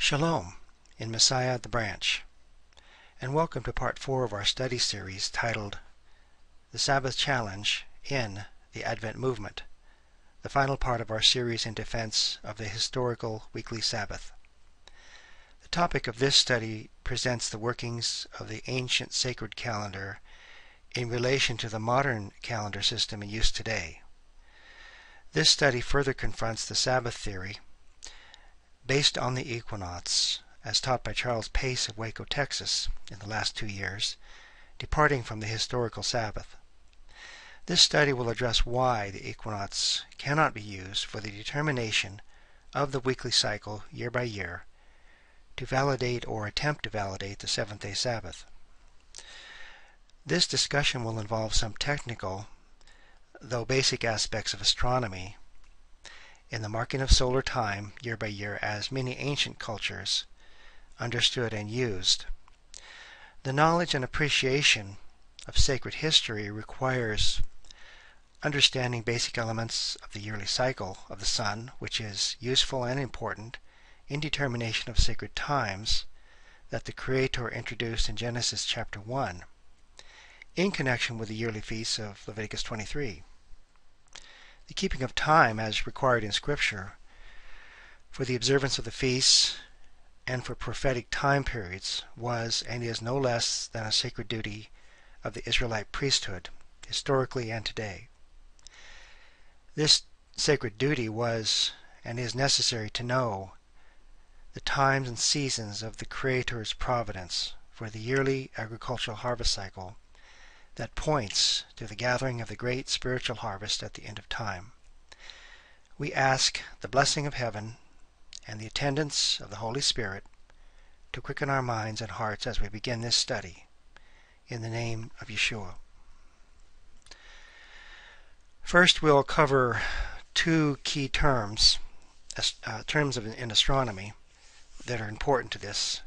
Shalom, in Messiah the Branch, and welcome to Part 4 of our study series titled The Sabbath Challenge in the Advent Movement, the final part of our series in defense of the historical weekly Sabbath. The topic of this study presents the workings of the ancient sacred calendar in relation to the modern calendar system in use today. This study further confronts the Sabbath theory based on the equinox, as taught by Charles Pace of Waco, Texas, in the last 2 years, departing from the historical Sabbath. This study will address why the equinox cannot be used for the determination of the weekly cycle year by year to validate or attempt to validate the seventh-day Sabbath. This discussion will involve some technical, though basic aspects of astronomy in the marking of solar time year by year as many ancient cultures understood and used. The knowledge and appreciation of sacred history requires understanding basic elements of the yearly cycle of the sun, which is useful and important in determination of sacred times that the Creator introduced in Genesis chapter 1 in connection with the yearly feasts of Leviticus 23. The keeping of time as required in Scripture for the observance of the feasts and for prophetic time periods was and is no less than a sacred duty of the Israelite priesthood, historically and today. This sacred duty was and is necessary to know the times and seasons of the Creator's providence for the yearly agricultural harvest cycle that points to the gathering of the great spiritual harvest at the end of time. We ask the blessing of heaven and the attendance of the Holy Spirit to quicken our minds and hearts as we begin this study. In the name of Yeshua. First, we'll cover two key terms in astronomy that are important to this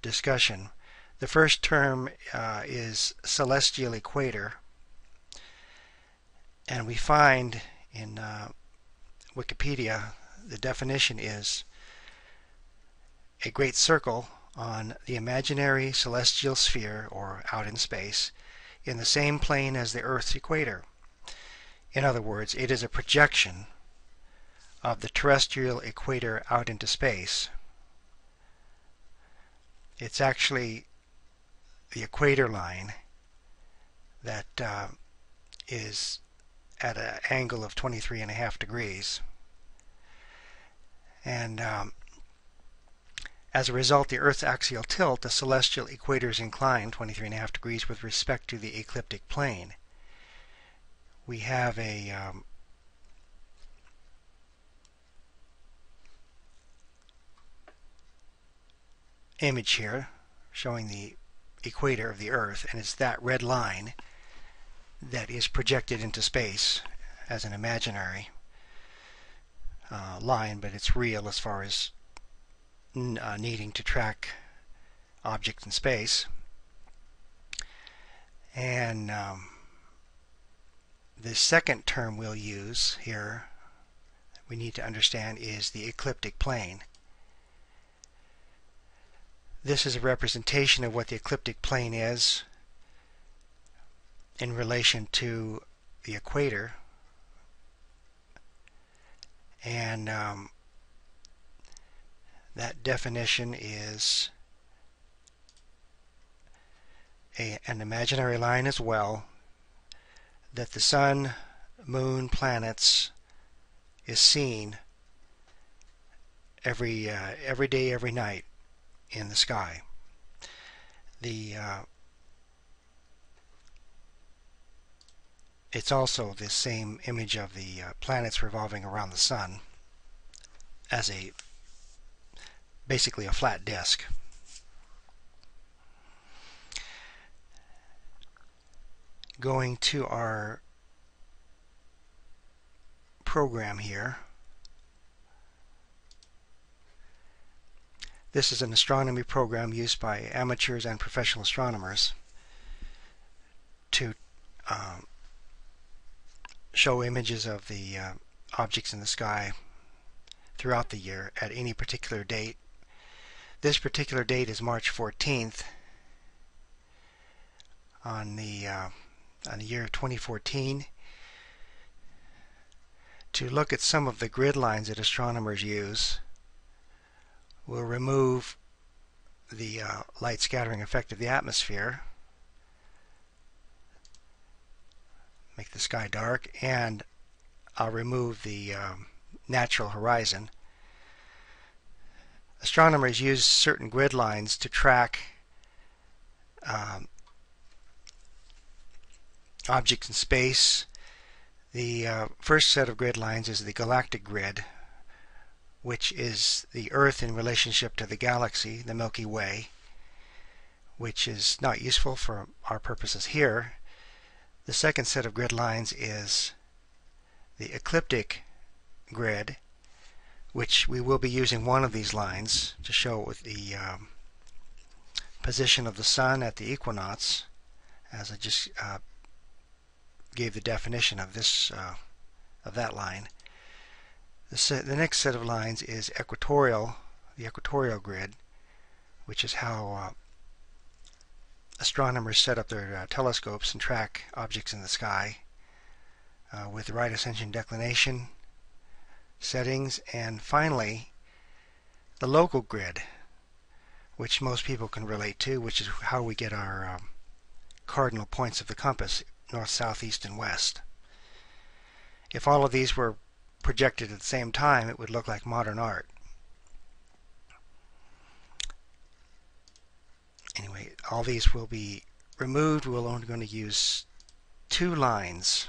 discussion. The first term is celestial equator, and we find in Wikipedia the definition is a great circle on the imaginary celestial sphere, or out in space, in the same plane as the Earth's equator. In other words, it is a projection of the terrestrial equator out into space. It's actually the equator line that is at an angle of 23.5 degrees. And as a result, the Earth's axial tilt, the celestial equator is inclined 23.5 degrees with respect to the ecliptic plane. We have a image here showing the equator of the Earth, and it's that red line that is projected into space as an imaginary line, but it's real as far as needing to track objects in space. And the second term we'll use here, we need to understand, is the ecliptic plane. This is a representation of what the ecliptic plane is in relation to the equator, and that definition is an imaginary line as well, that the sun, moon, planets is seen every day, every night in the sky. It's also the same image of the planets revolving around the sun as basically a flat disk. Going to our program here. This is an astronomy program used by amateurs and professional astronomers to show images of the objects in the sky throughout the year at any particular date. This particular date is March 14th on the year 2014. To look at some of the grid lines that astronomers use, we'll remove the light scattering effect of the atmosphere, make the sky dark, and I'll remove the natural horizon. Astronomers use certain grid lines to track objects in space. The first set of grid lines is the galactic grid, which is the Earth in relationship to the galaxy, the Milky Way, which is not useful for our purposes here. The second set of grid lines is the ecliptic grid, which we will be using one of these lines to show the position of the Sun at the equinox, as I just gave the definition of this of that line. The next set of lines is the equatorial grid, which is how astronomers set up their telescopes and track objects in the sky with the right ascension declination settings. And finally, the local grid, which most people can relate to, which is how we get our cardinal points of the compass: north, south, east, and west. If all of these were projected at the same time, it would look like modern art. Anyway, all these will be removed. We're only going to use two lines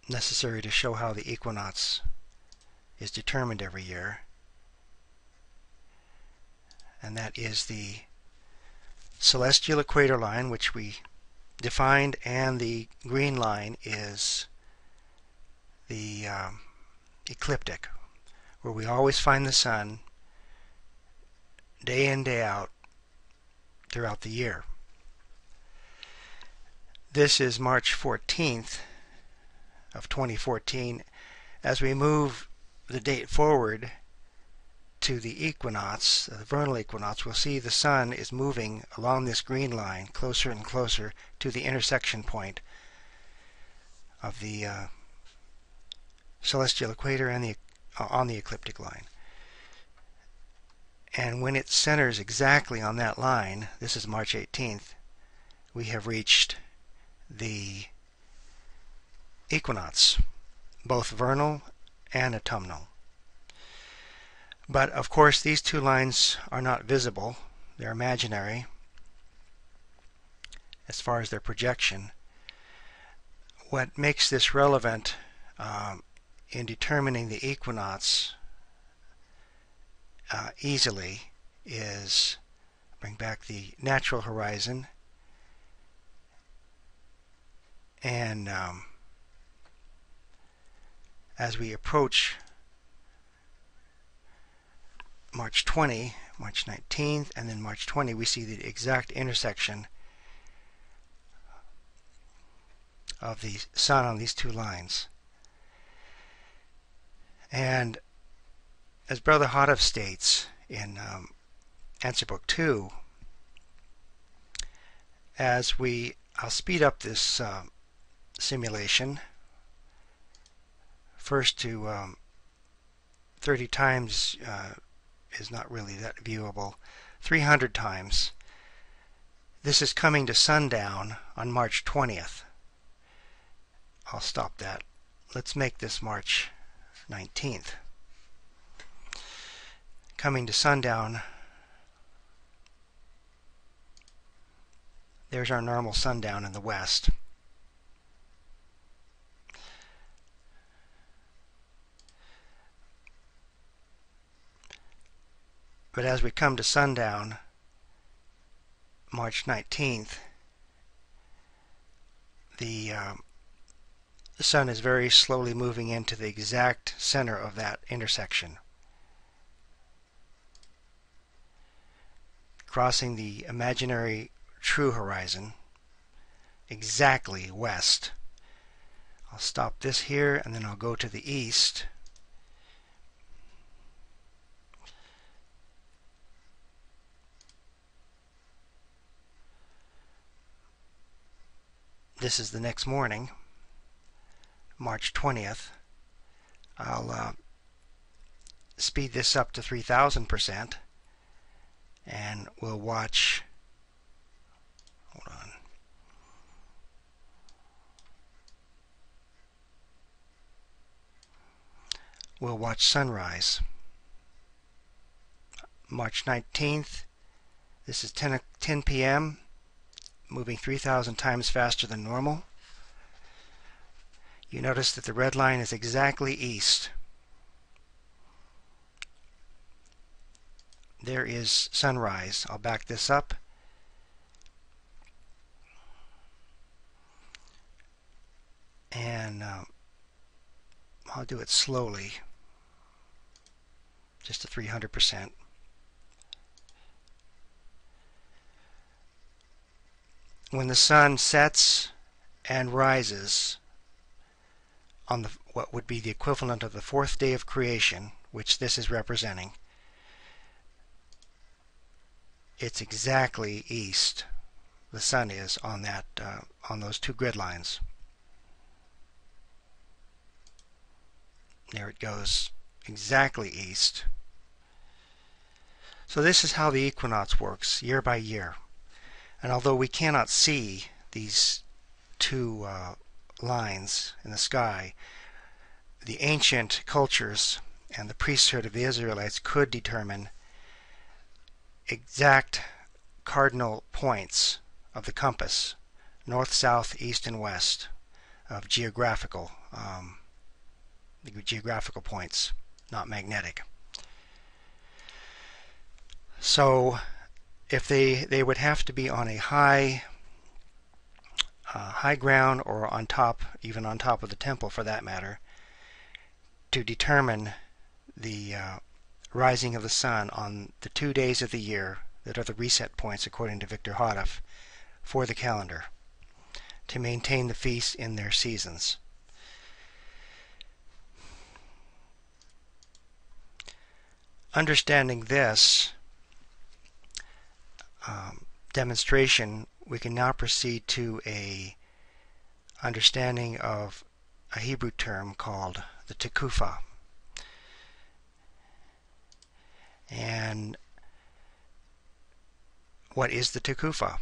necessary to show how the equinox is determined every year, and that is the celestial equator line, which we defined, and the green line is the ecliptic, where we always find the Sun day in, day out throughout the year. This is March 14th of 2014. As we move the date forward to the equinox, the vernal equinox, we'll see the Sun is moving along this green line closer and closer to the intersection point of the celestial equator and on the ecliptic line. And when it centers exactly on that line, this is March 18th, we have reached the equinox, both vernal and autumnal. But of course these two lines are not visible. They're imaginary as far as their projection. What makes this relevant in determining the equinox easily is bring back the natural horizon, and as we approach March 20, March 19th, and then March 20, we see the exact intersection of the Sun on these two lines. And as Brother Hodev states in Answer Book 2, I'll speed up this simulation first to 30 times is not really that viewable. 300 times. This is coming to sundown on March 20th. I'll stop that. Let's make this March 19th. Coming to sundown, there's our normal sundown in the west. But as we come to sundown, March 19th, the Sun is very slowly moving into the exact center of that intersection, crossing the imaginary true horizon exactly west I'll stop this here, and then I'll go to the east. This is the next morning, March 20th. I'll speed this up to 3000%, and we'll watch, hold on, we'll watch sunrise. March 19th, this is 10 p.m., moving 3,000 times faster than normal. You notice that the red line is exactly east. There is sunrise. I'll back this up. And I'll do it slowly, just to 300%. When the sun sets and rises on what would be the equivalent of the fourth day of creation, which this is representing, it's exactly east. The sun is on that on those two grid lines. There it goes, exactly east. So this is how the equinox works, year by year. And although we cannot see these two lines in the sky, the ancient cultures and the priesthood of the Israelites could determine exact cardinal points of the compass, north, south, east, and west, of geographical points, not magnetic. So if they would have to be on a high ground, or on top, even on top of the temple for that matter, to determine the rising of the sun on the 2 days of the year that are the reset points, according to Victor Hodoff, for the calendar, to maintain the feasts in their seasons. Understanding this demonstration, we can now proceed to a understanding of a Hebrew term called the Tekufah. And what is the Tekufah?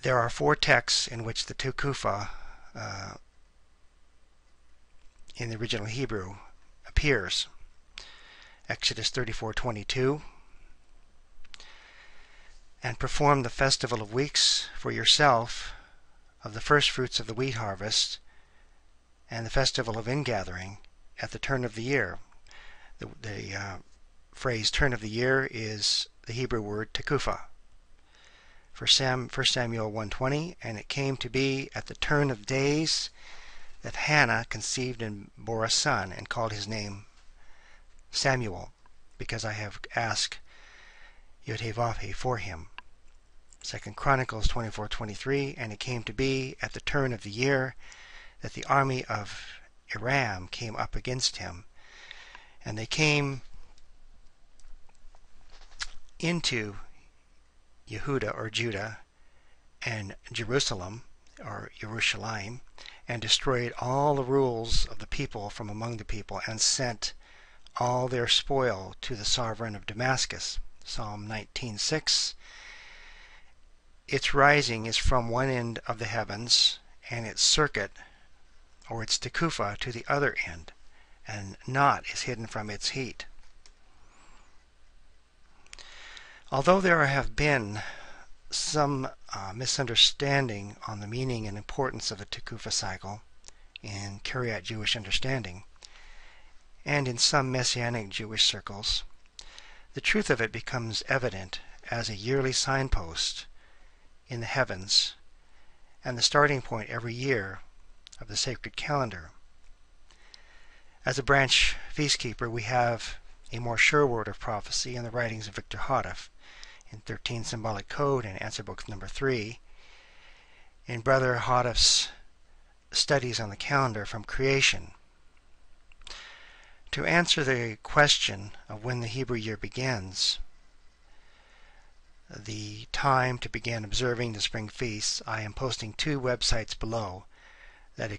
There are 4 texts in which the Tekufah in the original Hebrew appears. Exodus 34:22, and perform the festival of weeks for yourself of the first fruits of the wheat harvest, and the festival of ingathering at the turn of the year. The phrase turn of the year is the Hebrew word tekufah. For 1 Samuel 1:20, and it came to be at the turn of days that Hannah conceived and bore a son, and called his name Samuel, because I have asked Yod-Heh-Vav-Heh for him. 2 Chronicles 24:23, and it came to be at the turn of the year that the army of Aram came up against him, and they came into Yehuda or Judah and Jerusalem or Yerushalayim, and destroyed all the rules of the people from among the people, and sent all their spoil to the sovereign of Damascus. Psalm 19:6. Its rising is from one end of the heavens, and its circuit, or its tekufah, to the other end, and naught is hidden from its heat. Although there have been some misunderstanding on the meaning and importance of a tekufah cycle in Kiryat Jewish understanding, and in some Messianic Jewish circles, the truth of it becomes evident as a yearly signpost in the heavens, and the starting point every year of the sacred calendar. As a branch feastkeeper, we have a more sure word of prophecy in the writings of Victor Hodoff, in 13 Symbolic Code and Answer Book number 3, in Brother Hodoff's studies on the calendar from creation. To answer the question of when the Hebrew year begins, the time to begin observing the spring feasts, I am posting 2 websites below that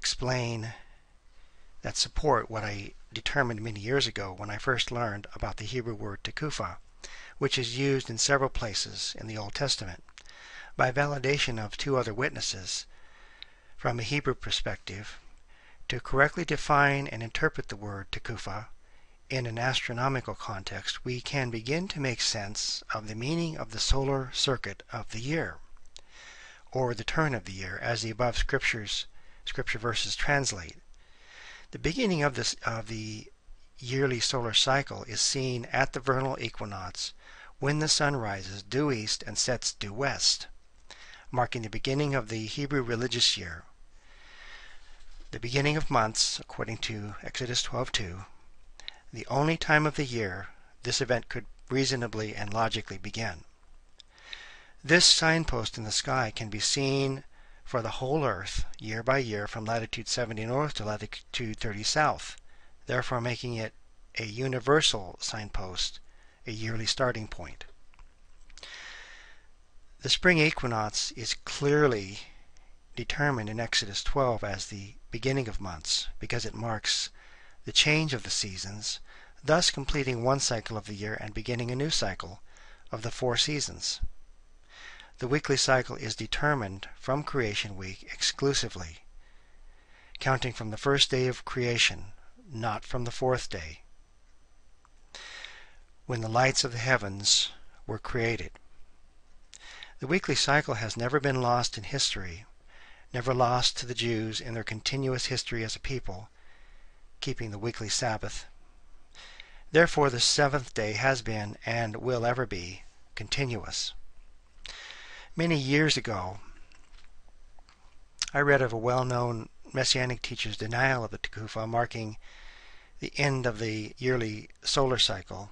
support what I determined many years ago when I first learned about the Hebrew word Tekufah, which is used in several places in the Old Testament. By validation of 2 other witnesses, from a Hebrew perspective, to correctly define and interpret the word Tekufah in an astronomical context, we can begin to make sense of the meaning of the solar circuit of the year, or the turn of the year, as the above scripture verses translate. The beginning of the yearly solar cycle is seen at the vernal equinox, when the sun rises due east and sets due west, marking the beginning of the Hebrew religious year. The beginning of months, according to Exodus 12:2, the only time of the year this event could reasonably and logically begin. This signpost in the sky can be seen for the whole earth, year by year, from latitude 70 north to latitude 30 south, therefore making it a universal signpost, a yearly starting point. The spring equinox is clearly determined in Exodus 12 as the beginning of months, because it marks the change of the seasons, thus completing one cycle of the year and beginning a new cycle of the 4 seasons. The weekly cycle is determined from creation week exclusively, counting from the first day of creation, not from the 4th day, when the lights of the heavens were created. The weekly cycle has never been lost in history, never lost to the Jews in their continuous history as a people, keeping the weekly Sabbath. Therefore, the 7th day has been and will ever be continuous. Many years ago, I read of a well-known Messianic teacher's denial of the Tekufah, marking the end of the yearly solar cycle,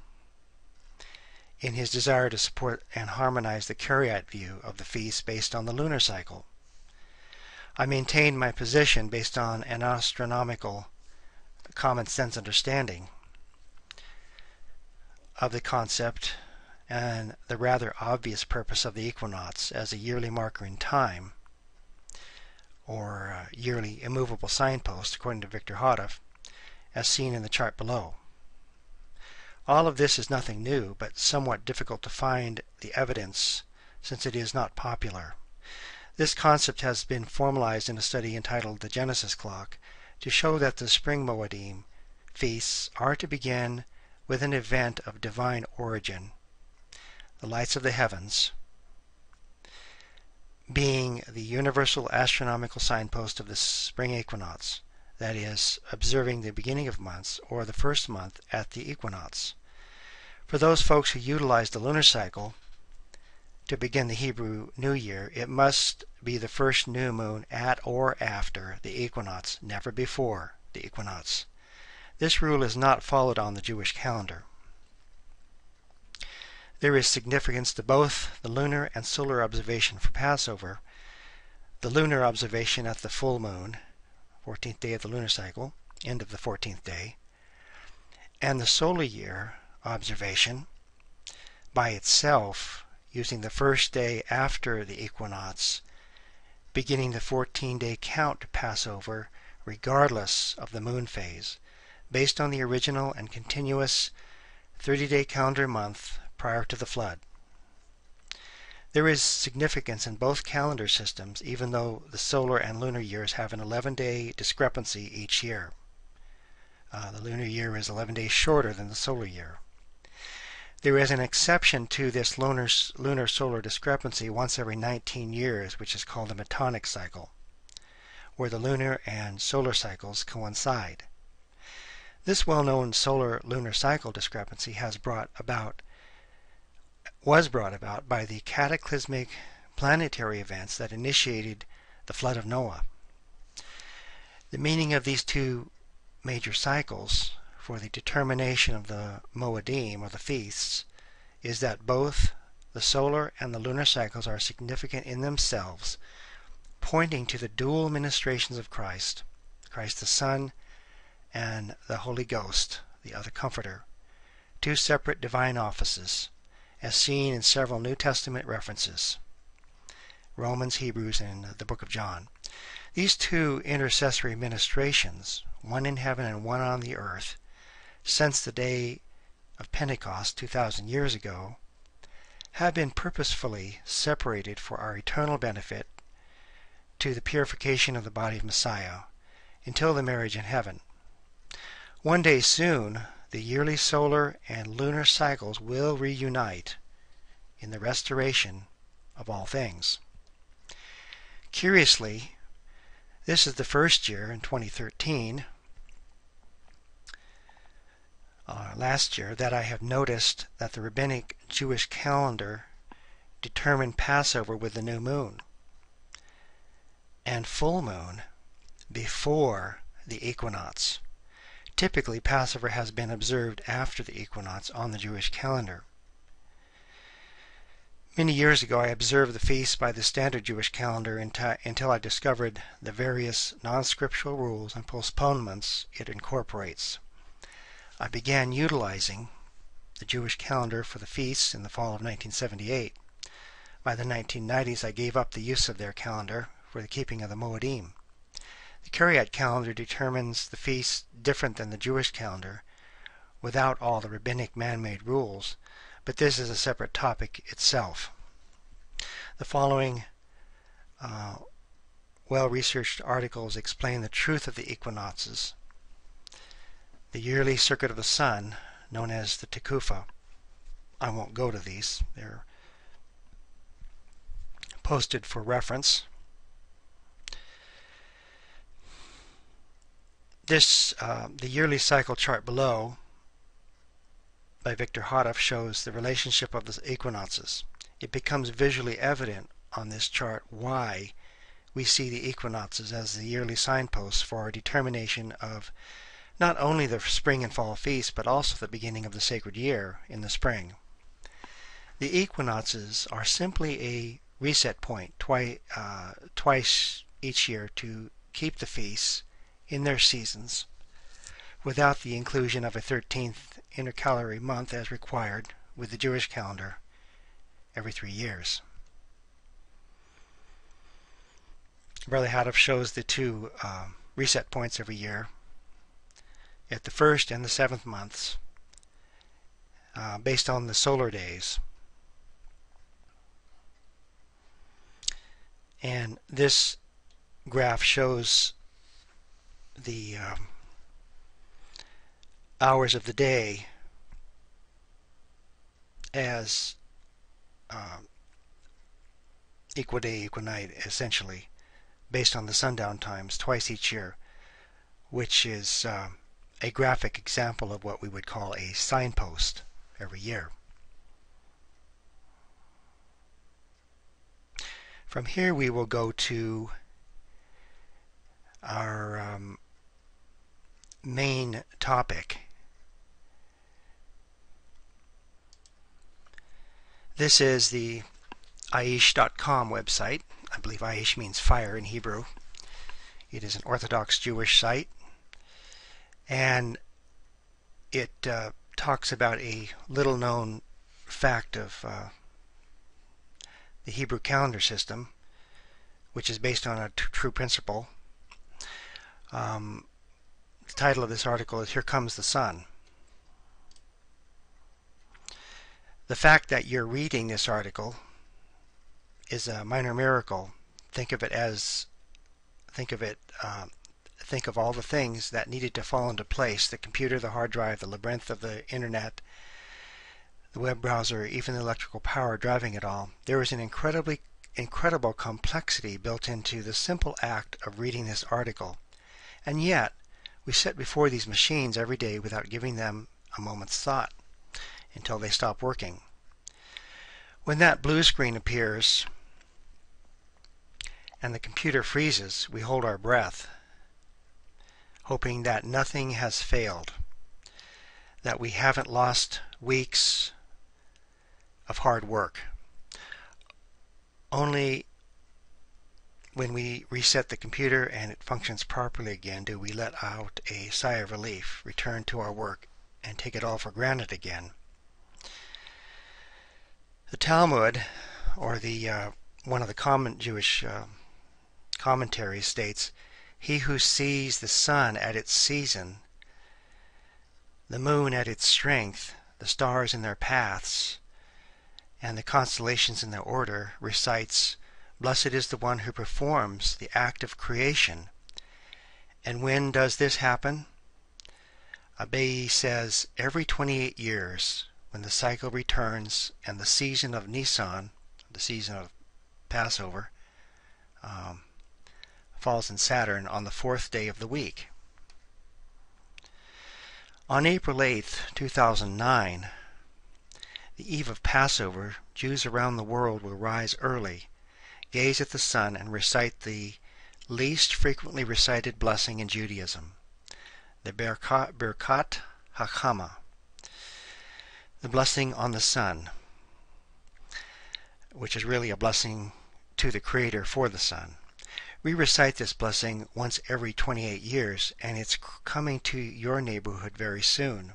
in his desire to support and harmonize the Karaite view of the feast based on the lunar cycle. I maintained my position based on an astronomical common sense understanding of the concept and the rather obvious purpose of the equinox as a yearly marker in time, or a yearly immovable signpost, according to Victor Hodoff, as seen in the chart below. All of this is nothing new, but somewhat difficult to find the evidence since it is not popular. This concept has been formalized in a study entitled The Genesis Clock to show that the spring Moedim feasts are to begin with an event of divine origin, the lights of the heavens being the universal astronomical signpost of the spring equinox, that is, observing the beginning of months or the first month at the equinox. For those folks who utilize the lunar cycle to begin the Hebrew New Year, it must be the first new moon at or after the equinox, never before the equinox. This rule is not followed on the Jewish calendar. There is significance to both the lunar and solar observation for Passover. The lunar observation at the full moon, 14th day of the lunar cycle, end of the 14th day, and the solar year observation by itself, using the first day after the equinox, beginning the 14-day count to Passover regardless of the moon phase, based on the original and continuous 30-day calendar month prior to the flood. There is significance in both calendar systems, even though the solar and lunar years have an 11-day discrepancy each year. The lunar year is 11 days shorter than the solar year. There is an exception to this lunar-solar discrepancy once every 19 years, which is called a Metonic cycle, where the lunar and solar cycles coincide. This well-known solar-lunar cycle discrepancy was brought about by the cataclysmic planetary events that initiated the flood of Noah. The meaning of these 2 major cycles for the determination of the Moedim, or the feasts, is that both the solar and the lunar cycles are significant in themselves, pointing to the dual ministrations of Christ, Christ the Son and the Holy Ghost, the other Comforter, two separate divine offices, as seen in several New Testament references, Romans, Hebrews, and the book of John. These two intercessory ministrations, one in heaven and one on the earth, since the day of Pentecost 2,000 years ago, have been purposefully separated for our eternal benefit to the purification of the body of Messiah until the marriage in heaven. One day soon, the yearly solar and lunar cycles will reunite in the restoration of all things. Curiously, this is the first year in 2013, last year, that I have noticed that the rabbinic Jewish calendar determined Passover with the new moon and full moon before the equinox. Typically, Passover has been observed after the equinox on the Jewish calendar. Many years ago, I observed the feast by the standard Jewish calendar until I discovered the various non-scriptural rules and postponements it incorporates. I began utilizing the Jewish calendar for the feasts in the fall of 1978. By the 1990s, I gave up the use of their calendar for the keeping of the Moedim. The Karaite calendar determines the feasts different than the Jewish calendar, without all the rabbinic man-made rules, but this is a separate topic itself. The following well-researched articles explain the truth of the equinoxes. The yearly circuit of the sun, known as the Tekufah. I won't go to these. They're posted for reference. The yearly cycle chart below by Victor Hodoff shows the relationship of the equinoxes. It becomes visually evident on this chart why we see the equinoxes as the yearly signposts for our determination of not only the spring and fall feasts, but also the beginning of the sacred year in the spring. The equinoxes are simply a reset point twice each year to keep the feasts in their seasons without the inclusion of a 13th intercalary month as required with the Jewish calendar every 3 years. Brother Hodoff shows the two reset points every year at the 1st and the 7th months based on the solar days. And this graph shows the hours of the day as equiday, equinight, essentially, based on the sundown times twice each year, which is a graphic example of what we would call a signpost every year. From here we will go to our main topic. This is the Aish.com website. I believe Aish means fire in Hebrew. It is an Orthodox Jewish site, and it talks about a little known fact of the Hebrew calendar system, which is based on a true principle. The title of this article is Here Comes the Sun. The fact that you're reading this article is a minor miracle. Think of all the things that needed to fall into place: the computer, the hard drive, the labyrinth of the internet, the web browser, even the electrical power driving it all. There is an incredible complexity built into the simple act of reading this article. And yet, we sit before these machines every day without giving them a moment's thought until they stop working. When that blue screen appears and the computer freezes, we hold our breath, hoping that nothing has failed, that we haven't lost weeks of hard work. Only when we reset the computer and it functions properly again, do we let out a sigh of relief, return to our work, and take it all for granted again? The Talmud, or the one of the common Jewish commentaries, states, "He who sees the sun at its season, the moon at its strength, the stars in their paths, and the constellations in their order, recites, 'Blessed is the one who performs the act of creation.' And when does this happen?" Abai says, every 28 years, when the cycle returns and the season of Nisan, the season of Passover, falls in Saturn on the 4th day of the week. On April 8th, 2009, the eve of Passover, Jews around the world will rise early, gaze at the sun, and recite the least frequently recited blessing in Judaism, the Birchas HaChama, the blessing on the sun, which is really a blessing to the Creator for the sun. We recite this blessing once every 28 years, and it's coming to your neighborhood very soon,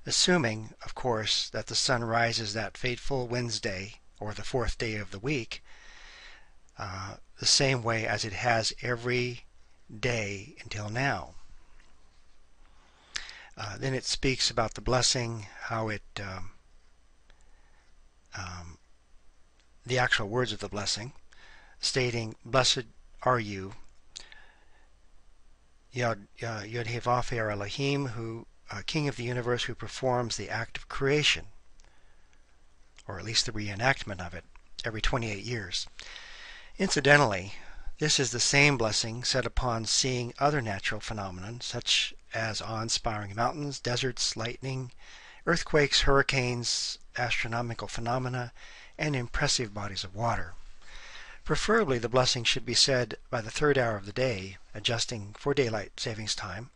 assuming, of course, that the sun rises that fateful Wednesday, or the 4th day of the week, the same way as it has every day until now. Then it speaks about the blessing, how it, the actual words of the blessing, stating, "Blessed are you, Yod-Heh-Vav-Heh Elohim, who King of the universe, who performs the act of creation," or at least the reenactment of it, every 28 years. Incidentally, this is the same blessing set upon seeing other natural phenomena, such as awe-inspiring mountains, deserts, lightning, earthquakes, hurricanes, astronomical phenomena, and impressive bodies of water. Preferably, the blessing should be said by the 3rd hour of the day, adjusting for daylight savings time.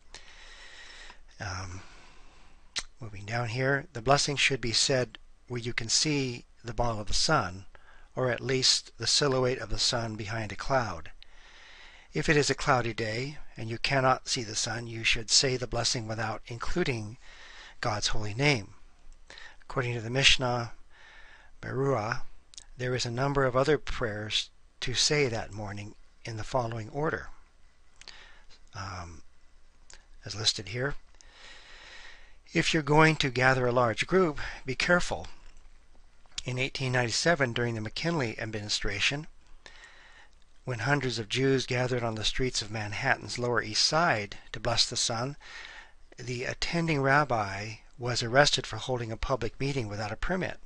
Moving down here, the blessing should be said where you can see the ball of the sun, or at least the silhouette of the sun behind a cloud. If it is a cloudy day and you cannot see the sun, you should say the blessing without including God's holy name. According to the Mishnah Berurah, there is a number of other prayers to say that morning in the following order, as listed here. If you're going to gather a large group, be careful. In 1897, during the McKinley administration, when hundreds of Jews gathered on the streets of Manhattan's Lower East Side to bless the sun, the attending rabbi was arrested for holding a public meeting without a permit.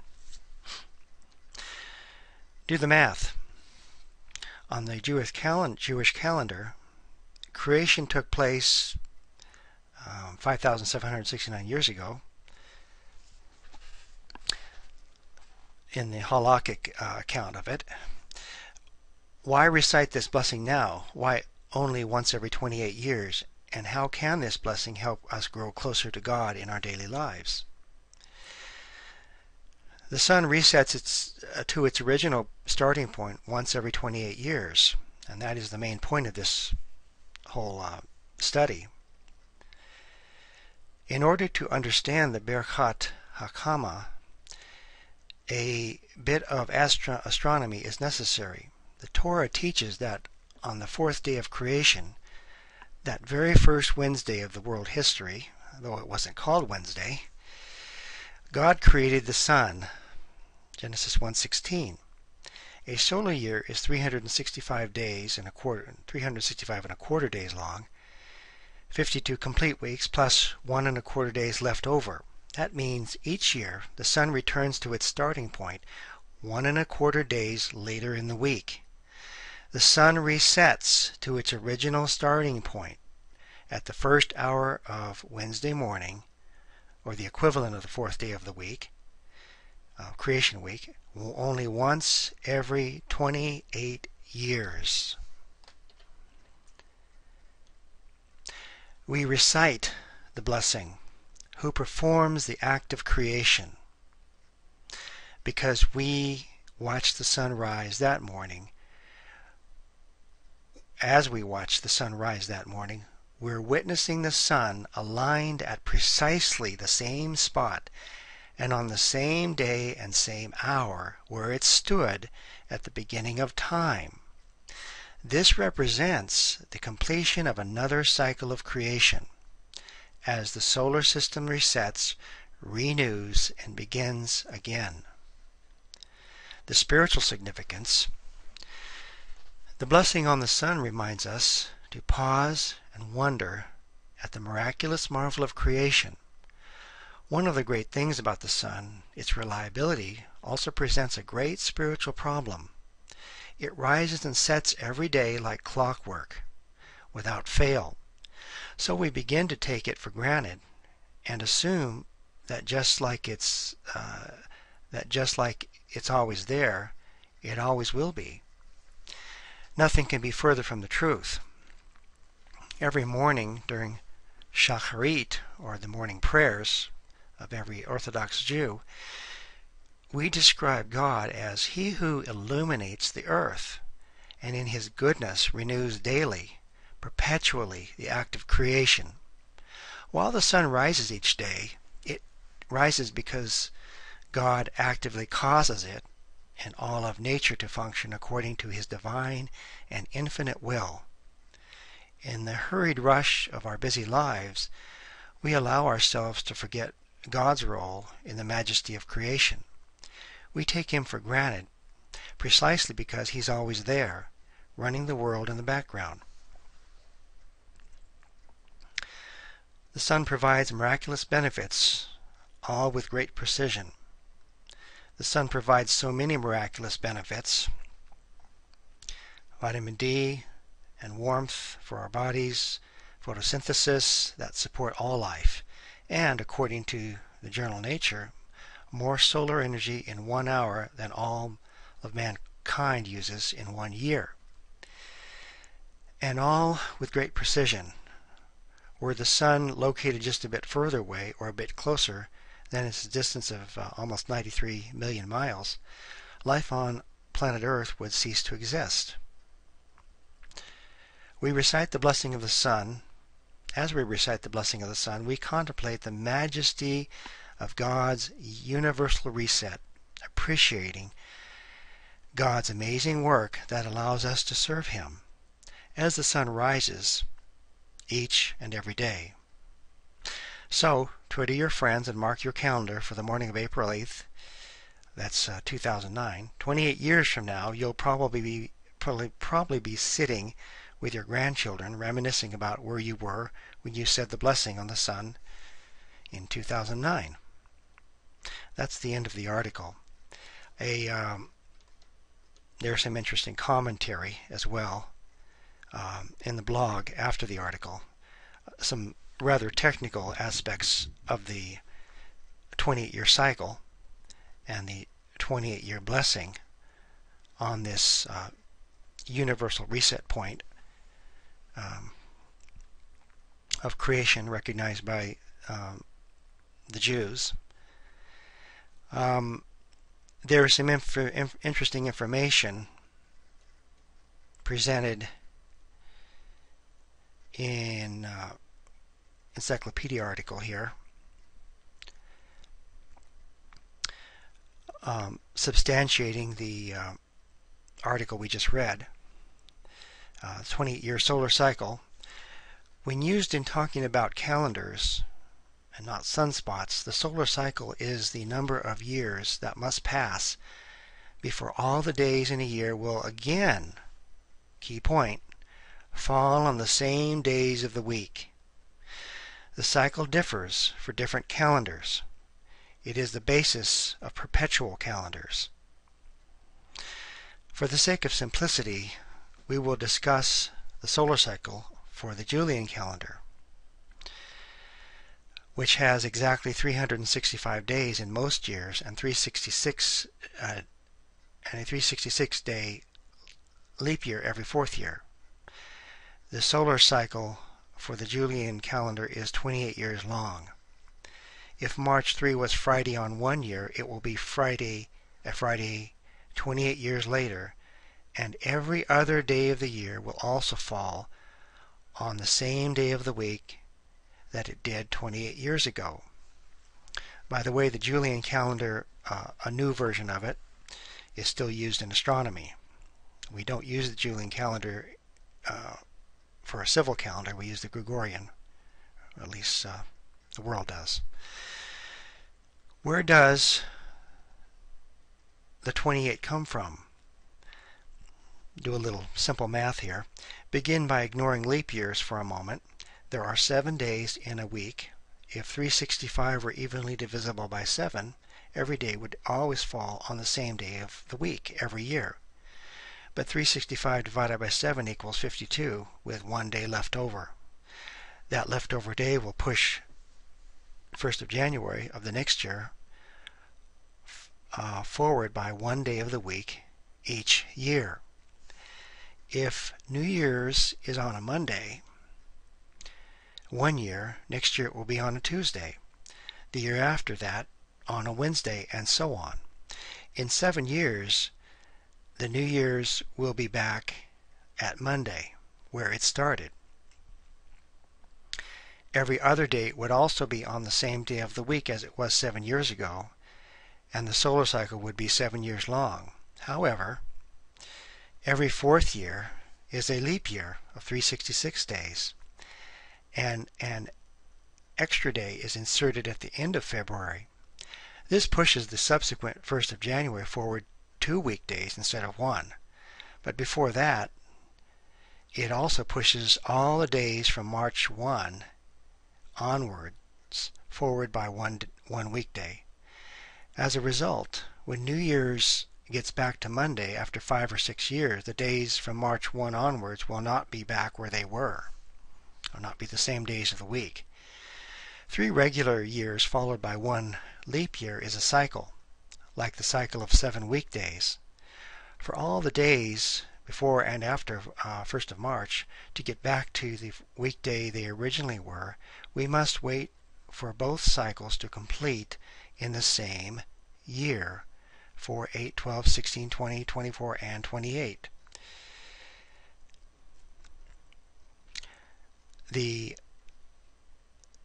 Do the math. On the Jewish calendar, creation took place 5,769 years ago. In the halakhic account of it. Why recite this blessing now? Why only once every 28 years? And how can this blessing help us grow closer to God in our daily lives? The sun resets to its original starting point once every 28 years, and that is the main point of this whole study. In order to understand the Birchas HaChama, a bit of astronomy is necessary. The Torah teaches that on the 4th day of creation, that very first Wednesday of the world history, though it wasn't called Wednesday, God created the sun. Genesis 1:16. A solar year is 365 days and a quarter, 365 and a quarter days long, 52 complete weeks plus 1 1/4 days left over. That means each year the sun returns to its starting point 1 1/4 days later in the week. The sun resets to its original starting point at the 1st hour of Wednesday morning, or the equivalent of the 4th day of the week, creation week, only once every 28 years. We recite the blessing, who performs the act of creation, because we watched the sun rise that morning as we watch the sun rise that morning, we're witnessing the sun aligned at precisely the same spot and on the same day and same hour where it stood at the beginning of time. This represents the completion of another cycle of creation, as the solar system resets, renews, and begins again. The spiritual significance. The blessing on the sun reminds us to pause and wonder at the miraculous marvel of creation. One of the great things about the sun, its reliability, also presents a great spiritual problem. It rises and sets every day like clockwork, without fail. So we begin to take it for granted and assume that just like it's always there, it always will be. Nothing can be further from the truth. Every morning during Shacharit, or the morning prayers of every Orthodox Jew, we describe God as He who illuminates the earth, and in His goodness renews daily, perpetually the act of creation. While the sun rises each day, it rises because God actively causes it and all of nature to function according to His divine and infinite will. In the hurried rush of our busy lives, we allow ourselves to forget God's role in the majesty of creation. We take Him for granted, precisely because He's always there, running the world in the background. The sun provides miraculous benefits, all with great precision. The sun provides so many miraculous benefits: vitamin D and warmth for our bodies, photosynthesis that support all life, and, according to the journal Nature, more solar energy in 1 hour than all of mankind uses in 1 year. And all with great precision. Were the sun located just a bit further away or a bit closer than its distance of almost 93 million miles, life on planet Earth would cease to exist. We recite the blessing of the sun. As we recite the blessing of the sun, we contemplate the majesty of God's universal reset, appreciating God's amazing work that allows us to serve Him as the sun rises each and every day. So, Twitter your friends and mark your calendar for the morning of April 8th. That's 2009. 28 years from now, you'll probably be sitting with your grandchildren reminiscing about where you were when you said the blessing on the sun in 2009. That's the end of the article. There's some interesting commentary as well in the blog after the article. Some rather technical aspects of the 28-year cycle and the 28-year blessing on this universal reset point of creation recognized by the Jews. There is some interesting information presented in encyclopedia article here, substantiating the article we just read. 28-year solar cycle, when used in talking about calendars and not sunspots, the solar cycle is the number of years that must pass before all the days in a year will again, key point, fall on the same days of the week. The cycle differs for different calendars. It is the basis of perpetual calendars. For the sake of simplicity, we will discuss the solar cycle for the Julian calendar, which has exactly 365 days in most years and a 366-day leap year every 4th year. The solar cycle for the Julian calendar is 28 years long. If March 3 was Friday on 1 year, it will be Friday 28 years later, and every other day of the year will also fall on the same day of the week that it did 28 years ago. By the way, the Julian calendar, a new version of it, is still used in astronomy. We don't use the Julian calendar for a civil calendar. We use the Gregorian, or at least the world does. Where does the 28 come from? Do a little simple math here. Begin by ignoring leap years for a moment. There are 7 days in a week. If 365 were evenly divisible by 7, every day would always fall on the same day of the week every year. But 365 divided by 7 equals 52, with 1 day left over. That leftover day will push 1st of January of the next year forward by 1 day of the week each year. If New Year's is on a Monday, 1 year, next year it will be on a Tuesday. The year after that on a Wednesday, and so on. In 7 years, the New Year's will be back at Monday, where it started. Every other date would also be on the same day of the week as it was 7 years ago, and the solar cycle would be 7 years long. However, every 4th year is a leap year of 366 days, and an extra day is inserted at the end of February. This pushes the subsequent 1st of January forward 2 weekdays instead of 1. But before that, it also pushes all the days from March 1 onwards forward by one weekday. As a result, when New Year's gets back to Monday after 5 or 6 years, the days from March 1 onwards will not be back where they were. Will not be the same days of the week. 3 regular years followed by 1 leap year is a cycle, like the cycle of 7 weekdays. For all the days before and after 1st of March to get back to the weekday they originally were, we must wait for both cycles to complete in the same year, 4, 8, 12, 16, 20, 24, and 28. The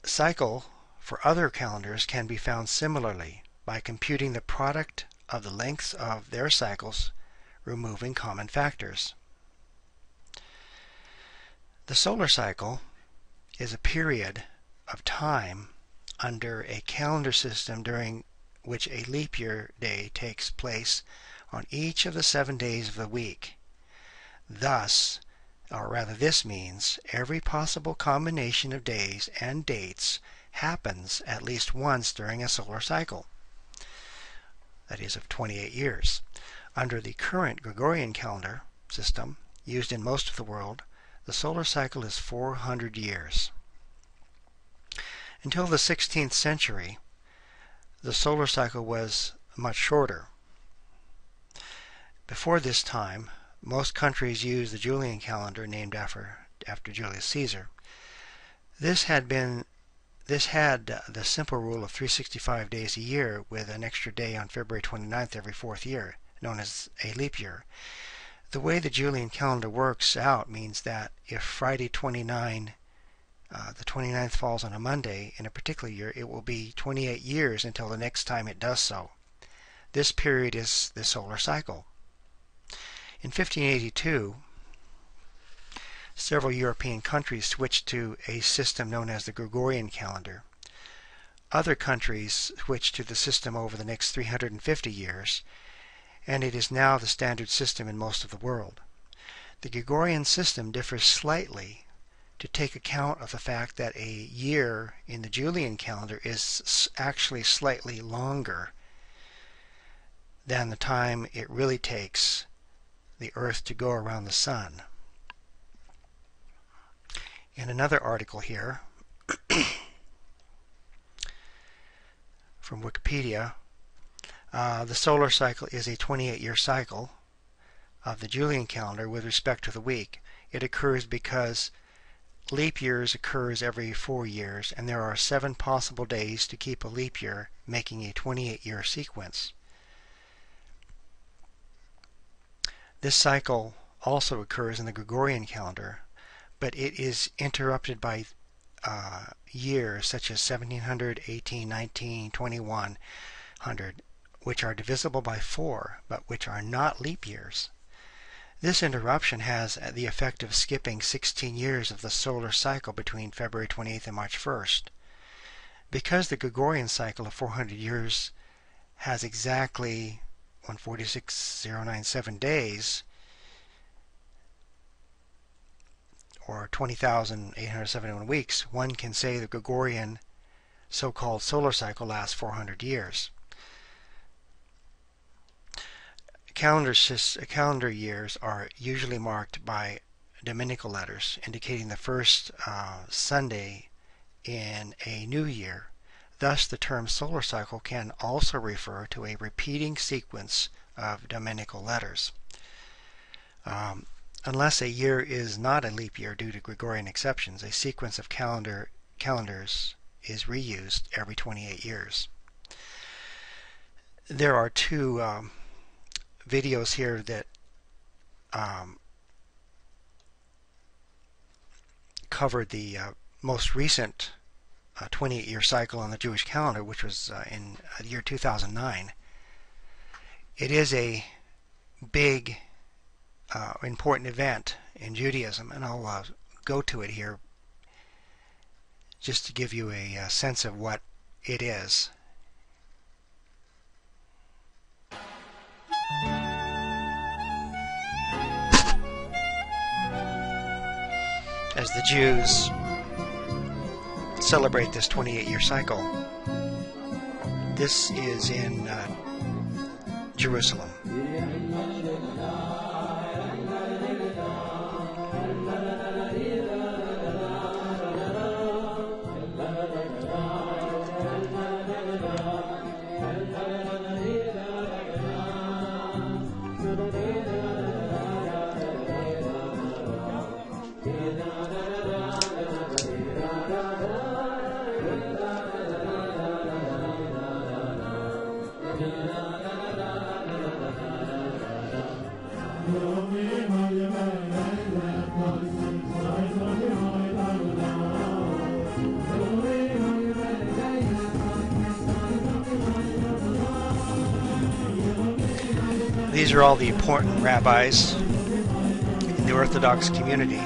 cycle for other calendars can be found similarly by computing the product of the lengths of their cycles, removing common factors. The solar cycle is a period of time under a calendar system during which a leap year day takes place on each of the 7 days of the week. Thus, or rather this means, every possible combination of days and dates happens at least once during a solar cycle, that is of 28 years. Under the current Gregorian calendar system, used in most of the world, the solar cycle is 400 years. Until the 16th century, the solar cycle was much shorter. Before this time, most countries used the Julian calendar named after Julius Caesar. This had the simple rule of 365 days a year with an extra day on February 29th every 4th year, known as a leap year. The way the Julian calendar works out means that if Friday the 29th falls on a Monday in a particular year, it will be 28 years until the next time it does so. This period is the solar cycle. In 1582, several European countries switched to a system known as the Gregorian calendar. Other countries switched to the system over the next 350 years, and it is now the standard system in most of the world. The Gregorian system differs slightly to take account of the fact that a year in the Julian calendar is actually slightly longer than the time it really takes the Earth to go around the Sun. In another article here from Wikipedia, the solar cycle is a 28-year cycle of the Julian calendar with respect to the week. It occurs because leap years occurs every 4 years, and there are 7 possible days to keep a leap year, making a 28-year sequence. This cycle also occurs in the Gregorian calendar, but it is interrupted by years such as 1700, 18, 19, 2100, which are divisible by 4, but which are not leap years. This interruption has the effect of skipping 16 years of the solar cycle between February 28th and March 1st. Because the Gregorian cycle of 400 years has exactly 146,097 days, or 20,871 weeks, one can say the Gregorian so-called solar cycle lasts 400 years. Calendar years are usually marked by dominical letters, indicating the first Sunday in a new year. Thus, the term solar cycle can also refer to a repeating sequence of dominical letters. Unless a year is not a leap year due to Gregorian exceptions, a sequence of calendars is reused every 28 years. There are two videos here that covered the most recent 28-year cycle on the Jewish calendar, which was in the year 2009. It is a big, important event in Judaism, and I'll go to it here just to give you a sense of what it is. As the Jews celebrate this 28-year cycle, this is in Jerusalem. These are all the important rabbis in the Orthodox community.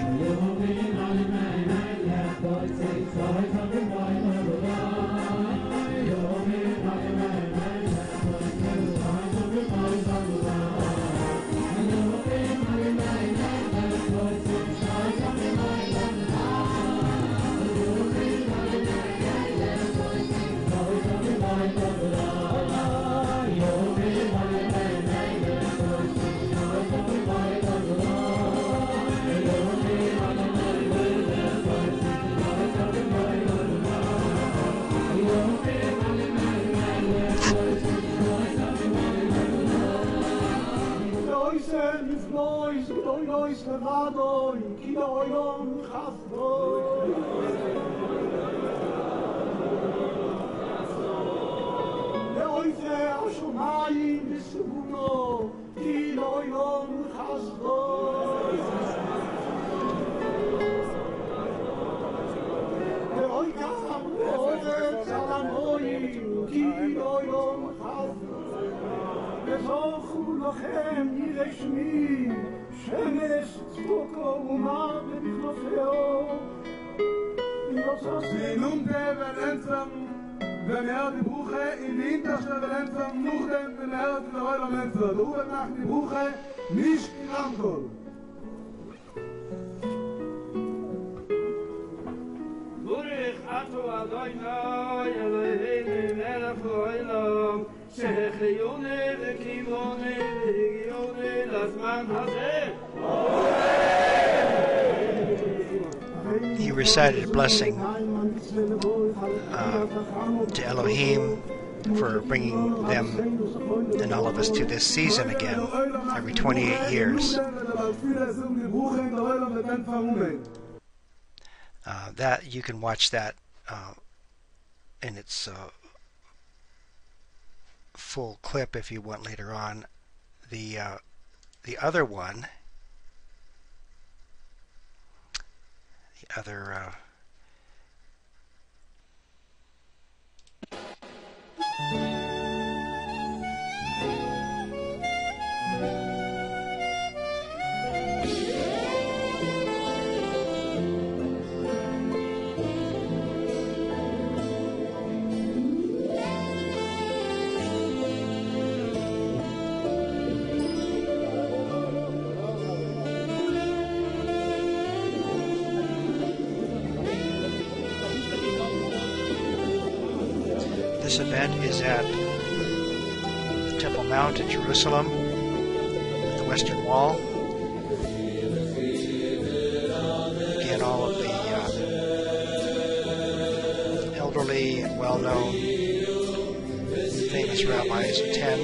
He recited a blessing to Elohim for bringing them and all of us to this season again every 28 years. That you can watch that in its full clip if you want later on. The the other one, the other This event is at the Temple Mount in Jerusalem, at the Western Wall. Again, all of the elderly and well-known famous rabbis attend.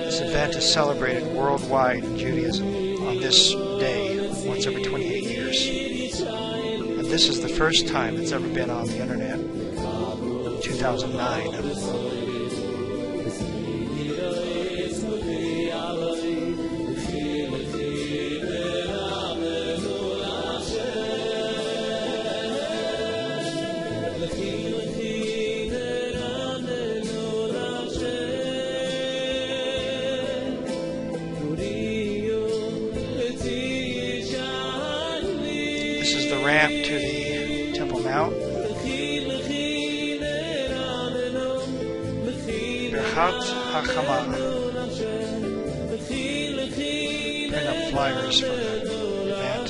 This event is celebrated worldwide in Judaism on this day, once every 28 years. And this is the first time it's ever been on the internet, 2009. This is the ramp to the Temple Mount. Birchas HaChama. Print up flyers for the event.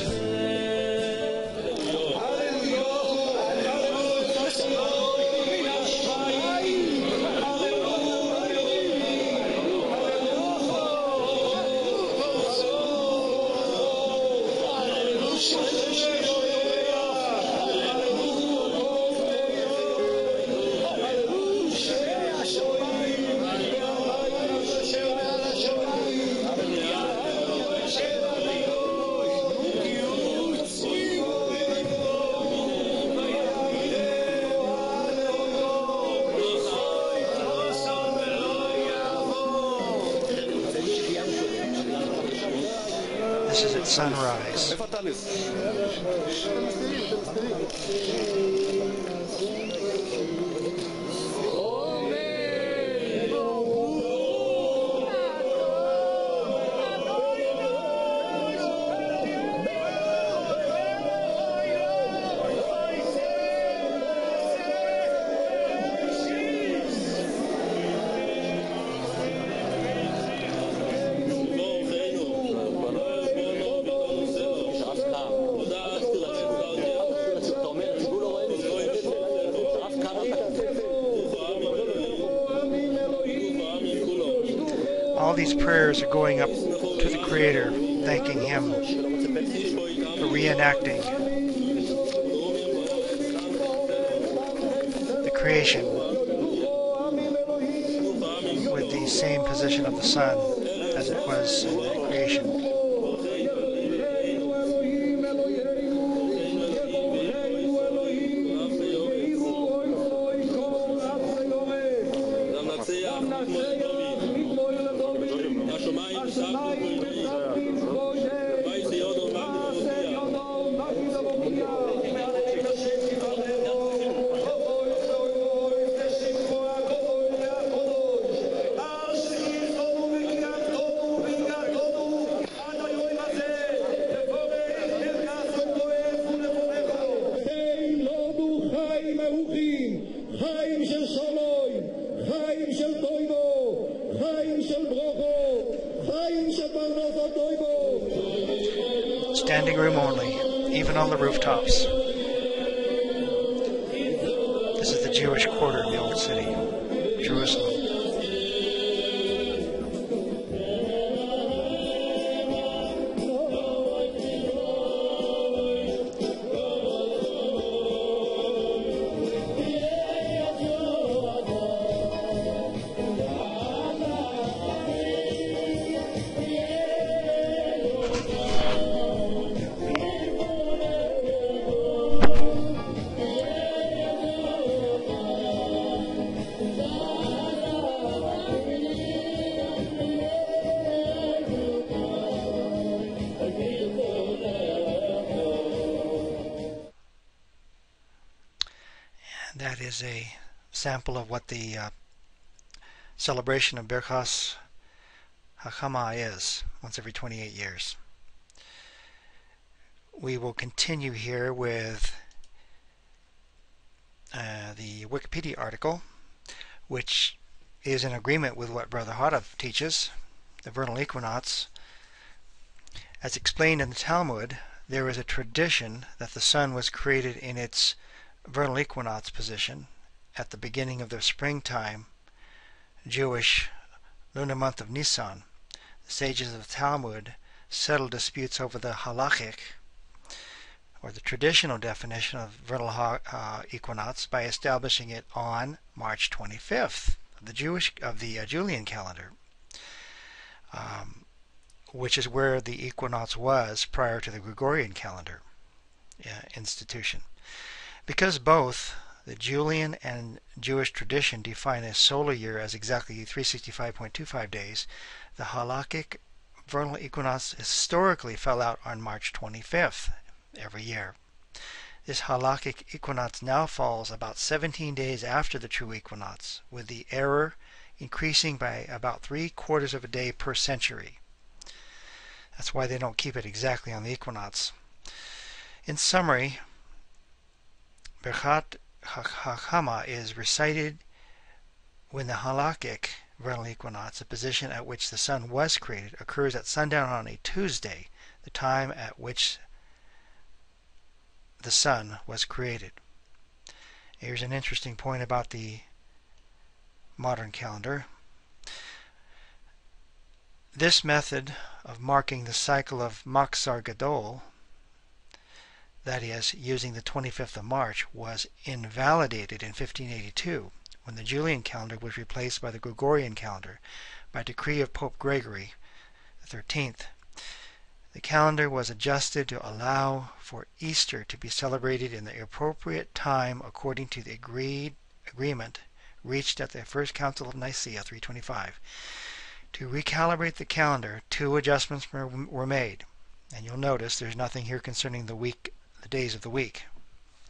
This is at sunrise. All these prayers are going up to the Creator, thanking Him for reenacting the creation with the same position of the sun as it was in the creation. Standing room only, even on the rooftops. This is the Jewish quarter of the Old City, Jerusalem. that is a sample of what the celebration of Birchas HaChama is, once every 28 years. We will continue here with the Wikipedia article, which is in agreement with what Brother Hodav teaches, the vernal equinox. As explained in the Talmud, there is a tradition that the sun was created in its vernal equinox position at the beginning of the springtime Jewish lunar month of Nisan. The sages of the Talmud settled disputes over the halachic, or the traditional definition of vernal equinox, by establishing it on March 25th of the Julian calendar, which is where the equinox was prior to the Gregorian calendar institution. Because both the Julian and Jewish tradition define a solar year as exactly 365.25 days, the halakhic vernal equinox historically fell out on March 25th every year. This halakhic equinox now falls about 17 days after the true equinox, with the error increasing by about 3/4 of a day per century. That's why they don't keep it exactly on the equinox. In summary, Birchas HaChama is recited when the halakhic vernal equinox, the position at which the sun was created, occurs at sundown on a Tuesday, the time at which the sun was created. Here's an interesting point about the modern calendar. This method of marking the cycle of Machzor Gadol, that is, using the 25th of March, was invalidated in 1582, when the Julian calendar was replaced by the Gregorian calendar by decree of Pope Gregory XIII. The calendar was adjusted to allow for Easter to be celebrated in the appropriate time according to the agreement reached at the First Council of Nicaea 325. To recalibrate the calendar, 2 adjustments were made, and you'll notice there's nothing here concerning the days of the week,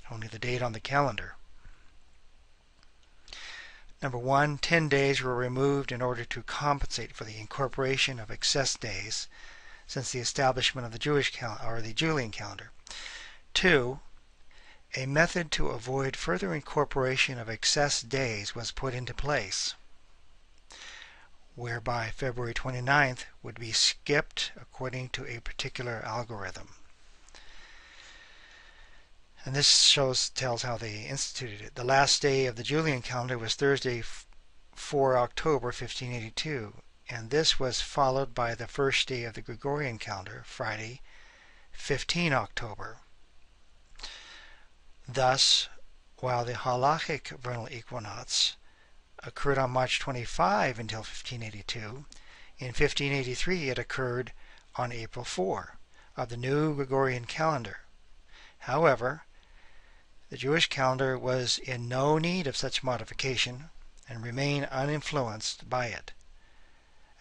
only the date on the calendar. Number 1, 10 days were removed in order to compensate for the incorporation of excess days since the establishment of the the Julian calendar. 2, a method to avoid further incorporation of excess days was put into place, whereby February 29th would be skipped according to a particular algorithm. And this tells how they instituted it. The last day of the Julian calendar was Thursday, 4 October 1582, and this was followed by the first day of the Gregorian calendar, Friday, 15 October. Thus, while the halakhic vernal equinox occurred on March 25 until 1582, in 1583 it occurred on April 4 of the new Gregorian calendar. However, the Jewish calendar was in no need of such modification and remained uninfluenced by it.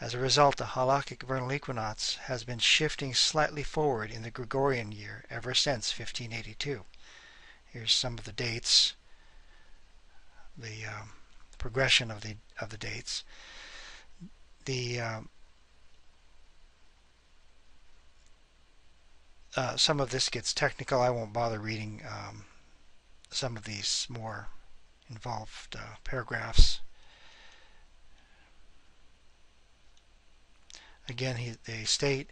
As a result, the halakhic vernal equinox has been shifting slightly forward in the Gregorian year ever since 1582. Here's some of the dates, the progression of the dates. Some of this gets technical. I won't bother reading some of these more involved paragraphs. Again, they state,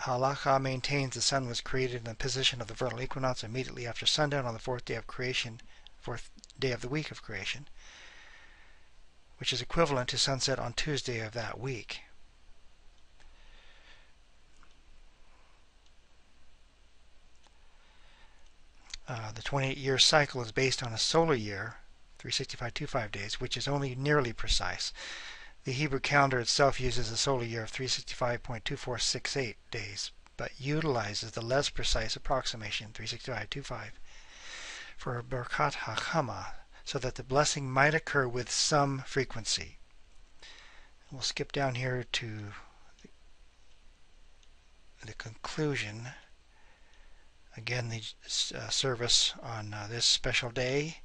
Halakha maintains the sun was created in the position of the vernal equinox immediately after sundown on the fourth day of the week of creation, which is equivalent to sunset on Tuesday of that week. The 28-year cycle is based on a solar year, 365.25 days, which is only nearly precise. The Hebrew calendar itself uses a solar year of 365.2468 days, but utilizes the less precise approximation, 365.25, for Birchas HaChama, so that the blessing might occur with some frequency. We'll skip down here to the conclusion. Again, the service on this special day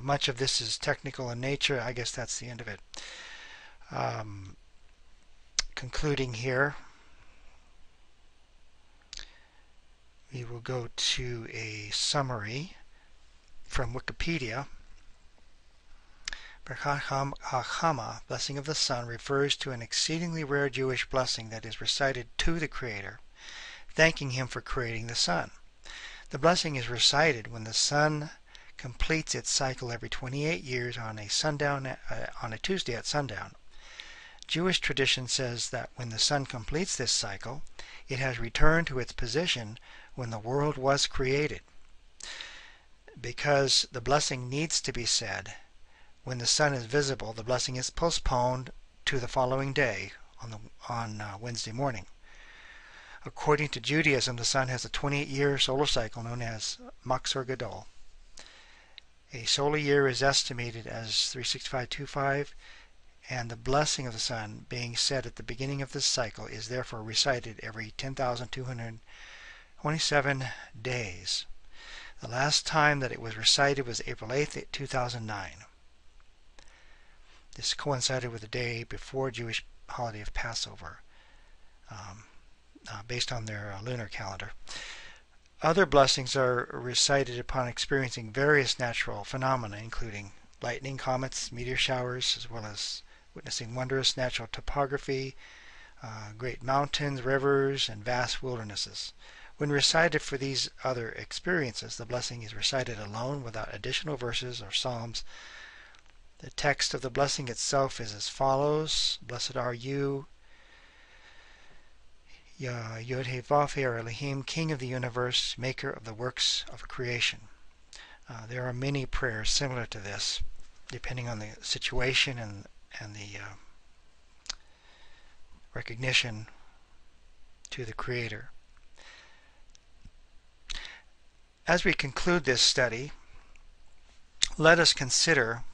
Much of this is technical in nature. I guess that's the end of it. Concluding here, we will go to a summary from Wikipedia. Birchas HaChama, blessing of the sun, refers to an exceedingly rare Jewish blessing that is recited to the Creator, thanking Him for creating the sun. The blessing is recited when the sun completes its cycle every 28 years on a Tuesday at sundown. Jewish tradition says that when the sun completes this cycle, it has returned to its position when the world was created. Because the blessing needs to be said when the sun is visible, the blessing is postponed to the following day on Wednesday morning. According to Judaism, the sun has a 28-year solar cycle known as Machzor Gadol. A solar year is estimated as 365.25, and the blessing of the sun being said at the beginning of this cycle is therefore recited every 10,227 days. The last time that it was recited was April 8th, 2009. This coincided with the day before Jewish holiday of Passover, based on their lunar calendar. Other blessings are recited upon experiencing various natural phenomena, including lightning, comets, meteor showers, as well as witnessing wondrous natural topography, great mountains, rivers, and vast wildernesses. When recited for these other experiences, the blessing is recited alone without additional verses or psalms. The text of the blessing itself is as follows: Blessed are you, Yod He Vav He Elohim, King of the universe, Maker of the works of creation. There are many prayers similar to this, depending on the situation and the recognition to the Creator. As we conclude this study, let us consider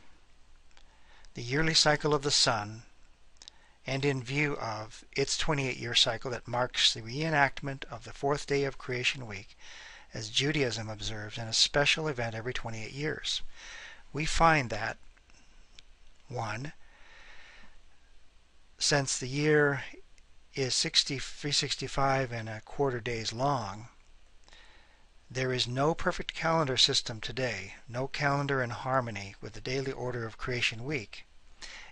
the yearly cycle of the sun, and in view of its 28-year cycle that marks the reenactment of the fourth day of creation week, as Judaism observes in a special event every 28 years. We find that 1. Since the year is 365 and a quarter days long, there is no perfect calendar system today, no calendar in harmony with the daily order of creation week.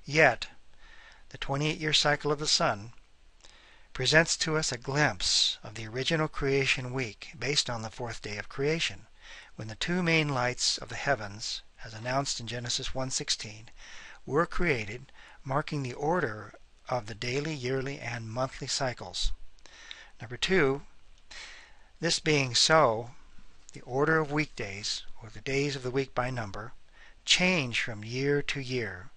Yet, the 28-year cycle of the sun presents to us a glimpse of the original creation week based on the fourth day of creation, when the two main lights of the heavens, as announced in Genesis 1:16, were created, marking the order of the daily, yearly, and monthly cycles. Number 2, this being so, the order of weekdays, or the days of the week by number, change from year to year,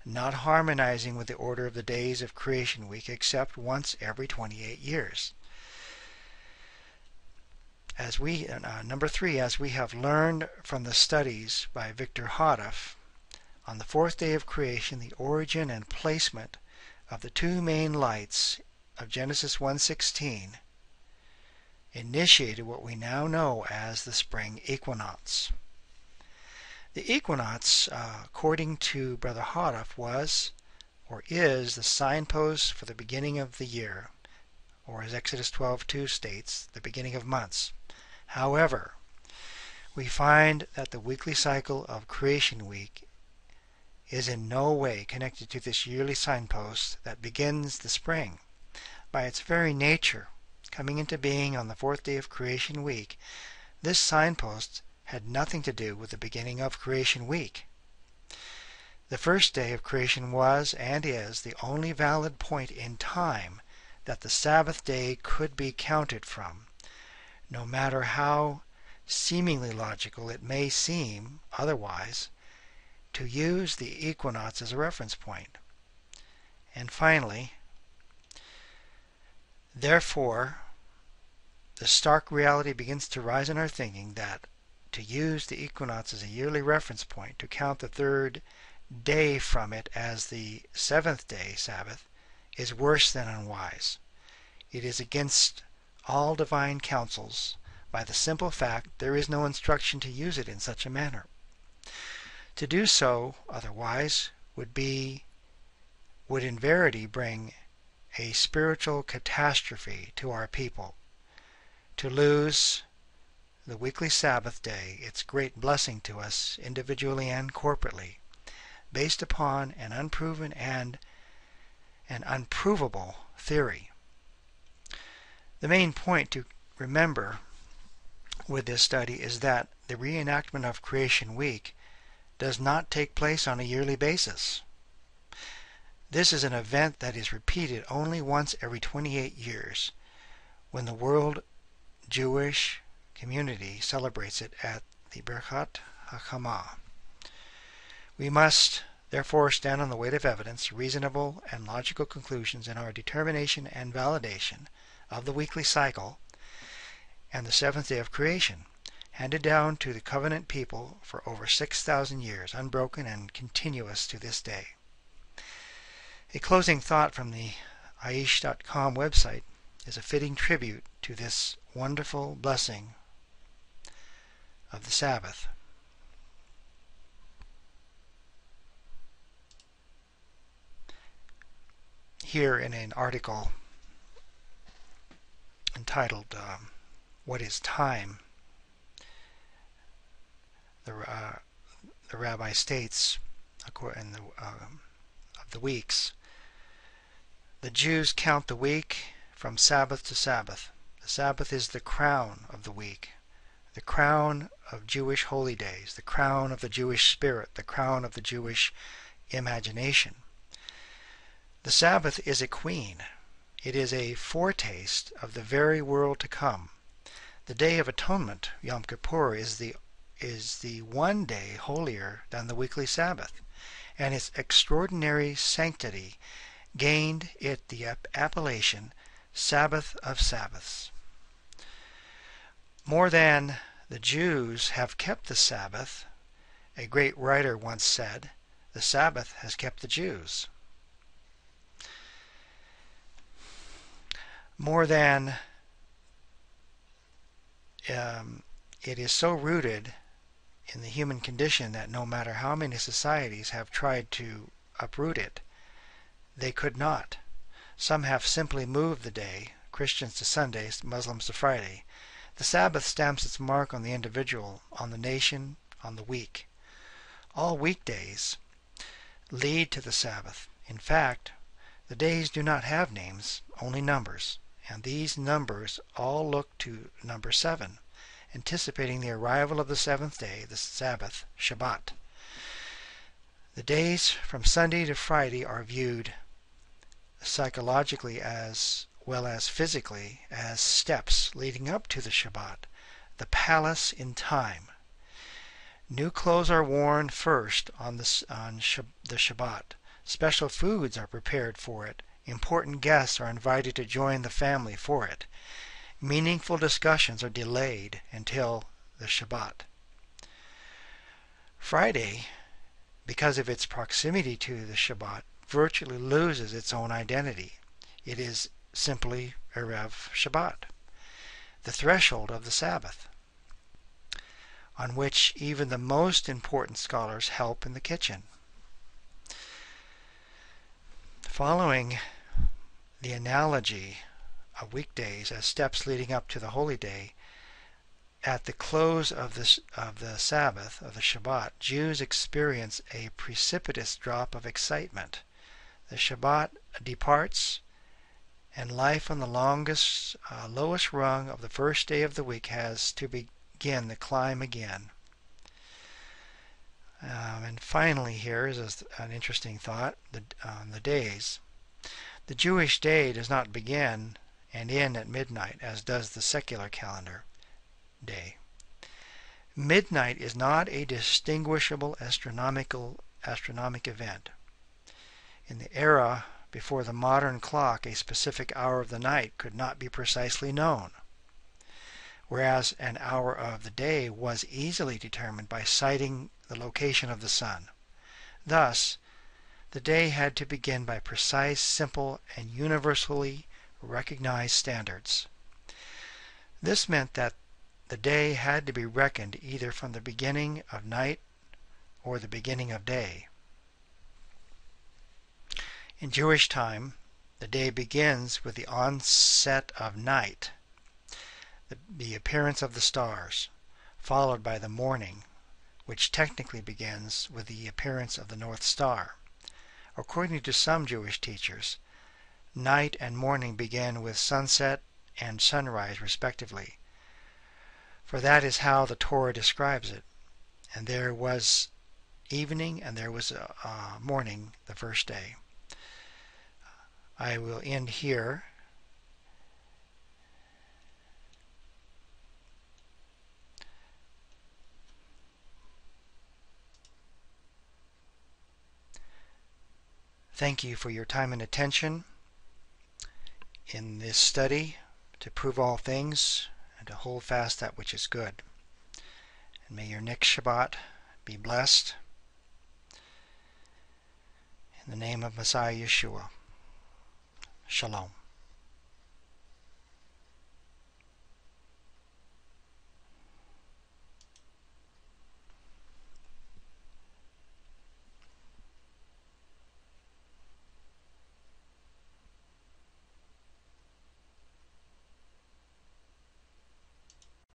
not harmonizing with the order of the days of creation week except once every 28 years. Number 3, as we have learned from the studies by Victor Hadoff, on the fourth day of creation, the origin and placement of the two main lights of Genesis 1:16 initiated what we now know as the spring equinox. The equinox, according to Brother Hadoff, was or is the signpost for the beginning of the year, or as Exodus 12:2 states, the beginning of months. However, we find that the weekly cycle of creation week is in no way connected to this yearly signpost that begins the spring. By its very nature, coming into being on the fourth day of creation week, this signpost had nothing to do with the beginning of creation week. The first day of creation was and is the only valid point in time that the Sabbath day could be counted from, no matter how seemingly logical it may seem otherwise to use the equinox as a reference point. And finally, therefore, the stark reality begins to rise in our thinking that to use the equinox as a yearly reference point to count the third day from it as the seventh day Sabbath is worse than unwise. It is against all divine counsels by the simple fact there is no instruction to use it in such a manner. To do so otherwise would in verity bring a spiritual catastrophe to our people. To lose the weekly Sabbath day, its great blessing to us individually and corporately, based upon an unproven and an unprovable theory. The main point to remember with this study is that the reenactment of Creation Week does not take place on a yearly basis. This is an event that is repeated only once every 28 years, when the world Jewish community celebrates it at the Birchas HaChama. We must therefore stand on the weight of evidence, reasonable and logical conclusions in our determination and validation of the weekly cycle and the seventh day of creation, handed down to the covenant people for over 6,000 years, unbroken and continuous to this day. A closing thought from the aish.com website is a fitting tribute to this wonderful blessing of the Sabbath. Here in an article entitled What is Time? The rabbi states, according of the weeks, the Jews count the week from Sabbath to Sabbath. The Sabbath is the crown of the week, the crown of Jewish holy days, the crown of the Jewish spirit, the crown of the Jewish imagination. The Sabbath is a queen. It is a foretaste of the very world to come. The Day of Atonement, Yom Kippur, is the one day holier than the weekly Sabbath, and its extraordinary sanctity gained it the appellation Sabbath of Sabbaths. More than the Jews have kept the Sabbath, a great writer once said, the Sabbath has kept the Jews. More than it is so rooted in the human condition that no matter how many societies have tried to uproot it, they could not. Some have simply moved the day, Christians to Sunday, Muslims to Friday. The Sabbath stamps its mark on the individual, on the nation, on the week. All weekdays lead to the Sabbath. In fact, the days do not have names, only numbers, and these numbers all look to number 7, anticipating the arrival of the seventh day, the Sabbath, Shabbat. The days from Sunday to Friday are viewed psychologically as well as physically as steps leading up to the Shabbat, the palace in time. New clothes are worn first on the Shabbat. Special foods are prepared for it. Important guests are invited to join the family for it. Meaningful discussions are delayed until the Shabbat. Friday, because of its proximity to the Shabbat, virtually loses its own identity. It is simply Erev Shabbat, the threshold of the Sabbath, on which even the most important scholars help in the kitchen. Following the analogy of weekdays as steps leading up to the holy day, at the close of the Sabbath, of the Shabbat, Jews experience a precipitous drop of excitement. The Shabbat departs, and life on the lowest rung of the first day of the week has to begin the climb again. And finally, here is an interesting thought on the days. The Jewish day does not begin and end at midnight, as does the secular calendar day. Midnight is not a distinguishable astronomic event. In the era before the modern clock, a specific hour of the night could not be precisely known, whereas an hour of the day was easily determined by sighting the location of the sun. Thus, the day had to begin by precise, simple, and universally recognized standards. This meant that the day had to be reckoned either from the beginning of night or the beginning of day. In Jewish time, the day begins with the onset of night, the appearance of the stars, followed by the morning, which technically begins with the appearance of the North Star. According to some Jewish teachers, night and morning begin with sunset and sunrise respectively, for that is how the Torah describes it. And there was evening and there was morning the first day. I will end here. Thank you for your time and attention in this study to prove all things and to hold fast that which is good. And may your next Shabbat be blessed. In the name of Messiah Yeshua. Shalom.